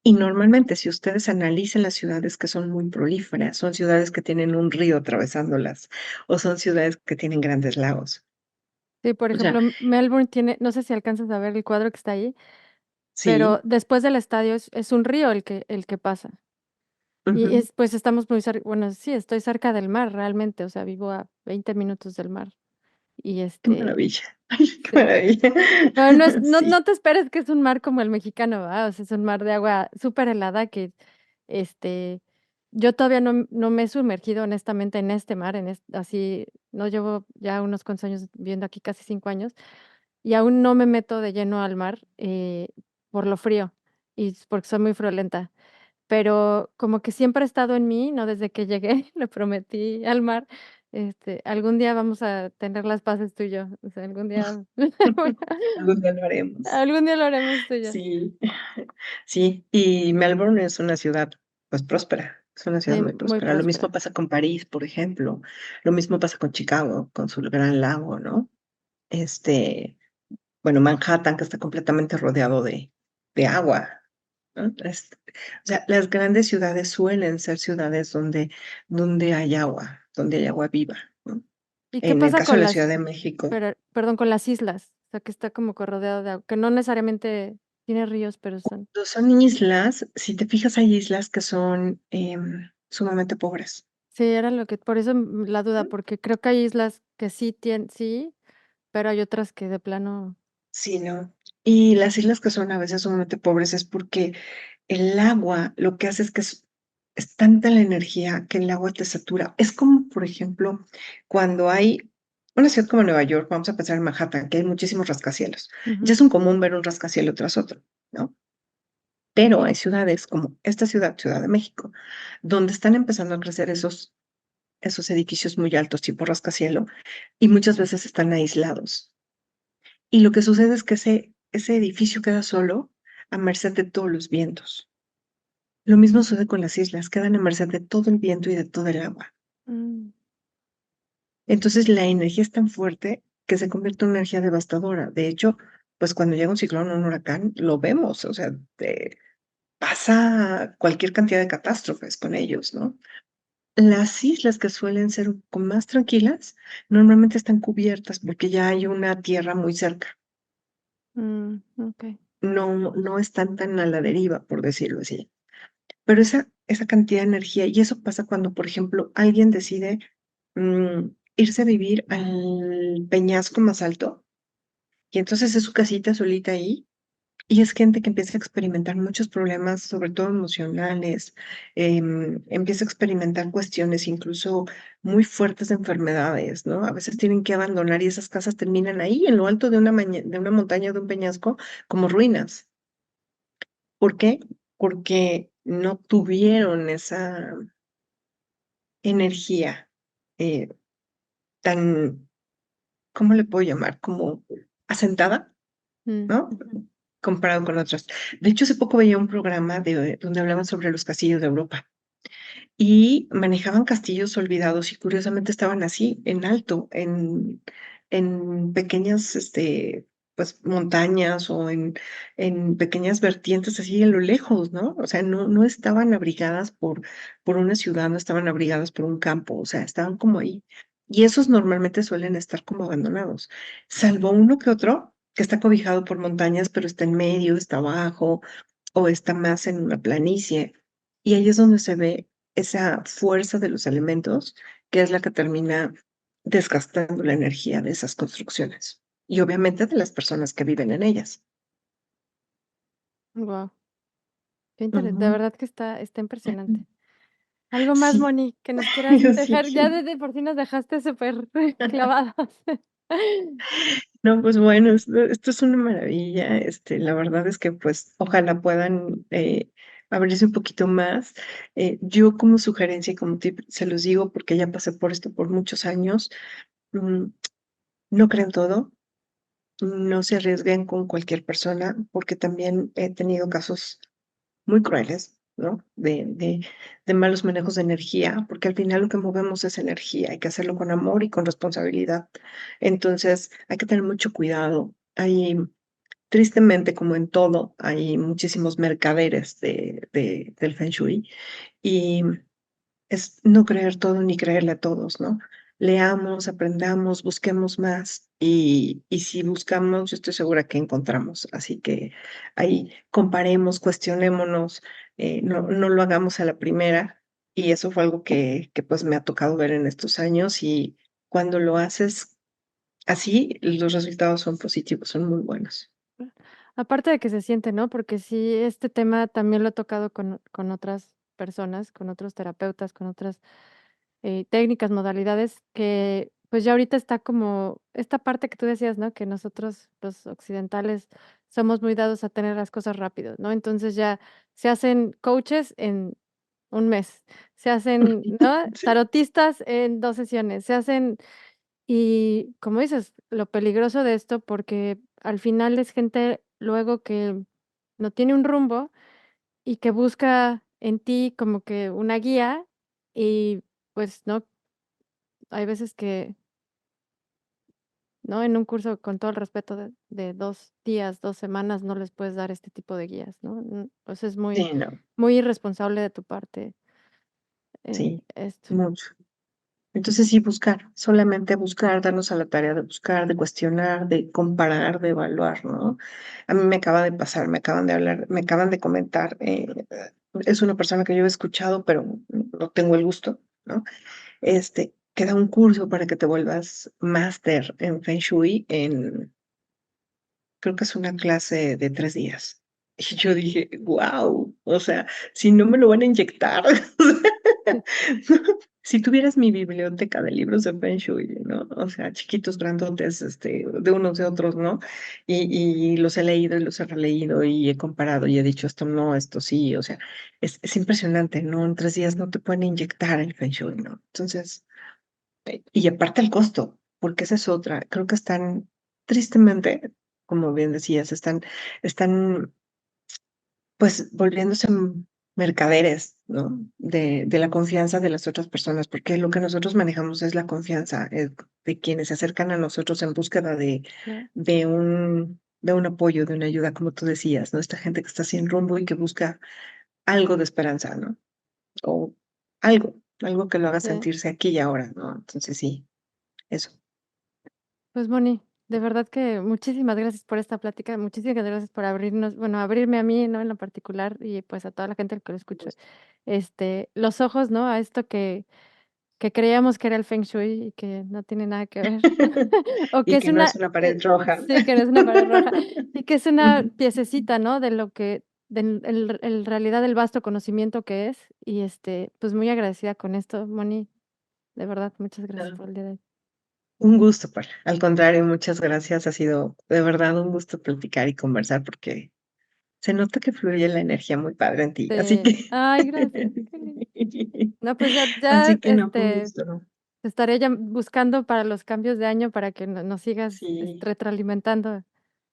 Y normalmente, si ustedes analizan las ciudades que son muy prolíferas, son ciudades que tienen un río atravesándolas o son ciudades que tienen grandes lagos. Sí, por O sea, ejemplo, Melbourne tiene, no sé si alcanzas a ver el cuadro que está ahí, pero sí, después del estadio es un río el que pasa. Y ujú, es, pues estamos muy cerca, bueno, sí, estoy cerca del mar realmente, o sea, vivo a 20 minutos del mar. Y qué maravilla. Ay, qué sí. maravilla. Bueno, no Sí. te esperes que es un mar como el mexicano, ¿va? O sea, es un mar de agua súper helada que, este, yo todavía no me he sumergido honestamente en este mar, así, no llevo ya unos cuantos años viviendo aquí, casi 5 años, y aún no me meto de lleno al mar, por lo frío y porque soy muy friolenta. Pero como que siempre ha estado en mí, ¿no? Desde que llegué, le prometí al mar, algún día vamos a tener las paces tú y yo, o sea, algún día Algún día lo haremos. algún día lo haremos tú y yo. Sí, sí. Y Melbourne es una ciudad, pues, próspera. Es una ciudad Sí, muy muy próspera. Lo mismo próspera. pasa con París, por ejemplo. Lo mismo pasa con Chicago, con su gran lago, ¿no? Este, bueno, Manhattan, que está completamente rodeado de agua, ¿no? O sea, las grandes ciudades suelen ser ciudades donde hay agua viva, ¿no? ¿Y qué En el pasa caso de con la las Ciudad de México, perdón, con las islas? O sea, que está como que rodeado de agua, que no necesariamente tiene ríos, pero son son islas, si te fijas, hay islas que son sumamente pobres. sí, era lo que por eso, la duda, porque creo que hay islas que sí tienen sí, pero hay otras que de plano Sí, ¿no? Y las islas que son a veces sumamente pobres es porque el agua lo que hace es que es tanta la energía que el agua te satura. Es como, por ejemplo, cuando hay una ciudad como Nueva York, vamos a pensar en Manhattan, que hay muchísimos rascacielos. Ya ujú, es un común ver un rascacielo tras otro, ¿no? Pero hay ciudades como esta ciudad, Ciudad de México, donde están empezando a crecer esos edificios muy altos tipo rascacielo y muchas veces están aislados. Y lo que sucede es que ese edificio queda solo a merced de todos los vientos. Lo mismo sucede con las islas, quedan a merced de todo el viento y de todo el agua. mm, Entonces la energía es tan fuerte que se convierte en una energía devastadora. De hecho, pues cuando llega un ciclón o un huracán, lo vemos, o sea, pasa cualquier cantidad de catástrofes con ellos, ¿no? Las islas que suelen ser un poco más tranquilas, normalmente están cubiertas porque ya hay una tierra muy cerca. okey. No están tan a la deriva, por decirlo así. Pero esa cantidad de energía, y eso pasa cuando, por ejemplo, alguien decide irse a vivir al peñasco más alto, y entonces es su casita solita ahí, y es gente que empieza a experimentar muchos problemas, sobre todo emocionales, empieza a experimentar cuestiones incluso muy fuertes de enfermedades, ¿no? A veces tienen que abandonar y esas casas terminan ahí, en lo alto de de una montaña, de un peñasco, como ruinas. ¿Por qué? Porque no tuvieron esa energía eh, tan, ¿cómo le puedo llamar? Como asentada, ¿no? Ujú. Comparado con otras. De hecho, hace poco veía un programa donde hablaban sobre los castillos de Europa y manejaban castillos olvidados y curiosamente estaban así, en alto, en pequeñas, pues, montañas o en pequeñas vertientes así en lo lejos, ¿no? O sea, no estaban abrigadas por una ciudad, no estaban abrigadas por un campo, o sea, estaban como ahí. Y esos normalmente suelen estar como abandonados, salvo uno que otro que está cobijado por montañas, pero está en medio, está abajo o está más en una planicie. Y ahí es donde se ve esa fuerza de los elementos, que es la que termina desgastando la energía de esas construcciones y obviamente de las personas que viven en ellas. Guau, qué de Ujú. verdad que está impresionante. ¿Algo más, Sí, Moni, que nos quieras sí, dejar? Ya sí. de por sí nos dejaste súper clavados. No, pues bueno, esto es una maravilla. La verdad es que pues ojalá puedan abrirse un poquito más. Yo como sugerencia y como tip, se los digo porque ya pasé por esto por muchos años, mm, no crean todo. No se arriesguen con cualquier persona, porque también he tenido casos muy crueles ¿no? De malos manejos de energía, porque al final lo que movemos es energía, hay que hacerlo con amor y con responsabilidad. Entonces, hay que tener mucho cuidado. Hay, tristemente, como en todo, hay muchísimos mercaderes del Feng Shui y es no creer todo ni creerle a todos, ¿no? Leamos, aprendamos, busquemos más y si buscamos, yo estoy segura que encontramos. Así que ahí comparemos, cuestionémonos, no lo hagamos a la primera. Y eso fue algo que pues me ha tocado ver en estos años y cuando lo haces así, los resultados son positivos, son muy buenos. Aparte de que se siente, ¿no? Porque sí, este tema también lo he tocado con otras personas, con otros terapeutas, con otras técnicas, modalidades, que pues ya ahorita está como esta parte que tú decías, ¿no? Que nosotros los occidentales somos muy dados a tener las cosas rápido, ¿no? Entonces ya se hacen coaches en un mes, se hacen, ¿no? Sí, Tarotistas en 2 sesiones, se hacen, y como dices, lo peligroso de esto, porque al final es gente luego que no tiene un rumbo y que busca en ti como que una guía y pues no, hay veces que, ¿no? En un curso, con todo el respeto de 2 días, 2 semanas, no les puedes dar este tipo de guías, ¿no? Pues es muy, sí, no, muy irresponsable de tu parte sí, esto. mucho. Entonces sí, buscar, solamente buscar, darnos a la tarea de buscar, de cuestionar, de comparar, de evaluar, ¿no? A mí me acaba de pasar, me acaban de hablar, me acaban de comentar, es una persona que yo he escuchado, pero no tengo el gusto, ¿no? Que da un curso para que te vuelvas máster en Feng Shui en, creo que es una clase de 3 días. Y yo dije, wow, o sea, si no me lo van a inyectar. Si tuvieras mi biblioteca de libros de Feng Shui, ¿no? O sea, chiquitos, grandotes, de unos de otros, ¿no? Y los he leído y los he releído y he comparado y he dicho esto no, esto sí, o sea, es impresionante, ¿no? En 3 días no te pueden inyectar el Feng Shui, ¿no? Entonces, y aparte el costo, porque esa es otra, creo que están, tristemente, como bien decías, están pues volviéndose mercaderes, ¿no? De la confianza de las otras personas, porque lo que nosotros manejamos es la confianza de quienes se acercan a nosotros en búsqueda Claro. de un apoyo, de una ayuda, como tú decías, ¿no? Esta gente que está sin rumbo y que busca algo de esperanza, ¿no? O algo que lo haga Sí. sentirse aquí y ahora, ¿no? Entonces sí, eso. Pues Moni, de verdad que muchísimas gracias por esta plática, muchísimas gracias por abrirnos, bueno, abrirme a mí, ¿no? En lo particular y pues a toda la gente que lo escuche, los ojos, ¿no? A esto que creíamos que era el Feng Shui y que no tiene nada que ver. O que Y es que no es una, una pared roja. sí, que no es una pared roja, y que es una piececita, ¿no? De lo que, en realidad del vasto conocimiento que es. Y pues muy agradecida con esto, Moni. De verdad, muchas gracias por el día de hoy. Un gusto, Par. Al contrario, muchas gracias. Ha sido de verdad un gusto platicar y conversar porque se nota que fluye la energía muy padre en ti. Así Sí. que, Ay, gracias. Qué lindo. No, pues ya, así que no, fue un gusto, ¿no? te estaré ya buscando para los cambios de año para que nos sigas Sí, retroalimentando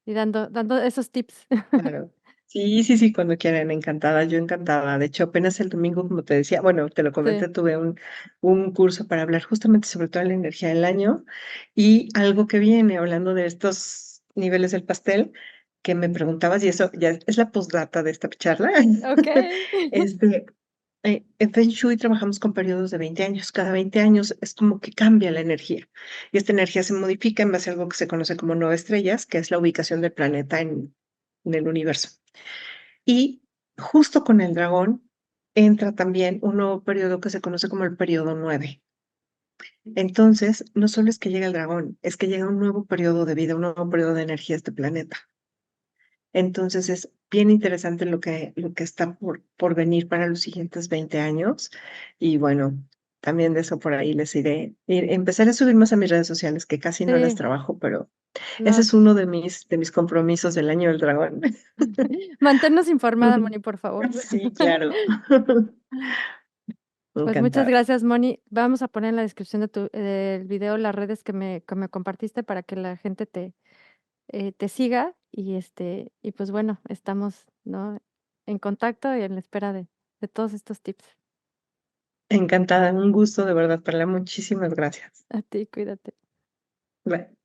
y dando esos tips. claro. Sí, sí, sí, cuando quieran, encantada, yo encantada. De hecho, apenas el domingo, como te decía, bueno, te lo Sí, comenté, tuve un curso para hablar justamente sobre toda la energía del año y algo que viene hablando de estos niveles del pastel, que me preguntabas, y eso ya es la postdata de esta charla. okey. Este, en Feng Shui trabajamos con periodos de 20 años. Cada 20 años es como que cambia la energía. Y esta energía se modifica en base a algo que se conoce como nueve estrellas, que es la ubicación del planeta en el universo. Y justo con el dragón entra también un nuevo periodo que se conoce como el periodo 9. Entonces, no solo es que llega el dragón, es que llega un nuevo periodo de vida, un nuevo periodo de energía a este planeta. Entonces es bien interesante lo que está por venir para los siguientes 20 años. Y bueno, también de eso por ahí les empezaré a subir más a mis redes sociales, que casi no las Sí, trabajo, pero ese no, es uno de mis compromisos del año del dragón. manténnos informada, Moni, por favor. Sí, claro. Pues muchas Encantada. gracias, Moni. Vamos a poner en la descripción del video las redes que me compartiste para que la gente te siga y pues bueno, estamos, ¿no? En contacto y en la espera de de todos estos tips. Encantada, un gusto de verdad, Perla. Muchísimas gracias. A ti, cuídate. Bye.